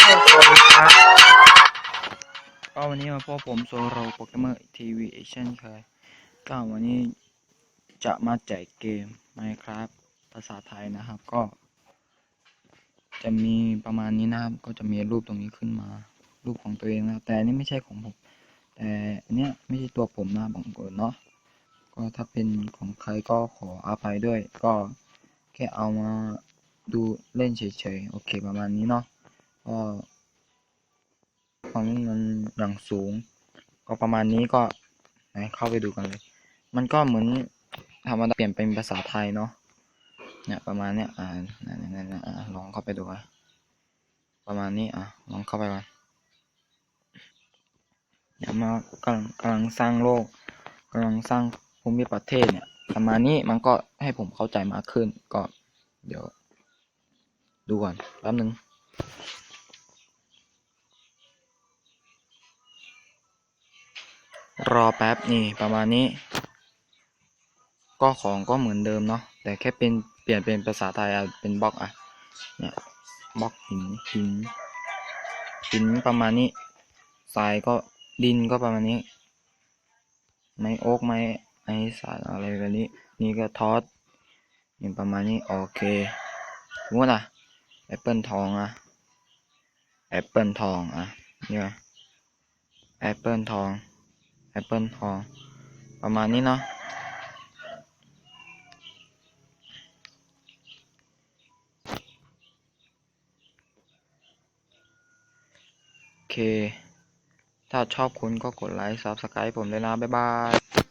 สวัสดีครับก็วันนี้มาพบผมโซโรโปรแกรมเมอร์ทีวีเช่นเคยก็วันนี้จะมาแจกเกม Minecraft ภาษาไทยนะครับ ก็จะมีประมาณนี้นะครับ ก็จะมีรูปตรงนี้ขึ้นมารูปของตัวเองนะแต่อันนี้ไม่ใช่ของผมแต่อันเนี้ยไม่ใช่ตัวผมนะบางคนเนาะก็ถ้าเป็นของใครก็ขออภัยด้วย ก็แค่เอามาดูเล่นเฉยๆโอเคประมาณนี้เนาะก็ความนี้มันอย่างสูงก็ประมาณนี้ก็ไหนเข้าไปดูกันเลยมันก็เหมือนธรรมดาเปลี่ยนเป็นภาษาไทยเนาะเนี่ยประมาณเนี้ยนั่นลองเข้าไปดูประมาณนี้ลองเข้าไปก่อนเดี๋ยวมากำลังสร้างโลกกำลังสร้างภูมิประเทศเนี่ยประมาณนี้มันก็ให้ผมเข้าใจมากขึ้นก็เดี๋ยวดูก่อนแป๊บนึงรอแป๊บนี่ประมาณนี้ก็ของก็เหมือนเดิมเนาะแต่แค่เปลี่ยนเป็นภาษาไทยเป็นบล็อกเนี่ยบล็อกหินประมาณนี้ทรายก็ดินก็ประมาณนี้ไม้โอ๊กไม้สารอะไรแบบนี้นี่ก็ทอสนี่ประมาณนี้โอเคสมมติแอปเปิลทองแอปเปิลทองนี่แอปเปิลทองประมาณนี้เนาะโอเคถ้าชอบคุณก็กดไลค์ Subscribe ผมเลยนะบ๊ายบาย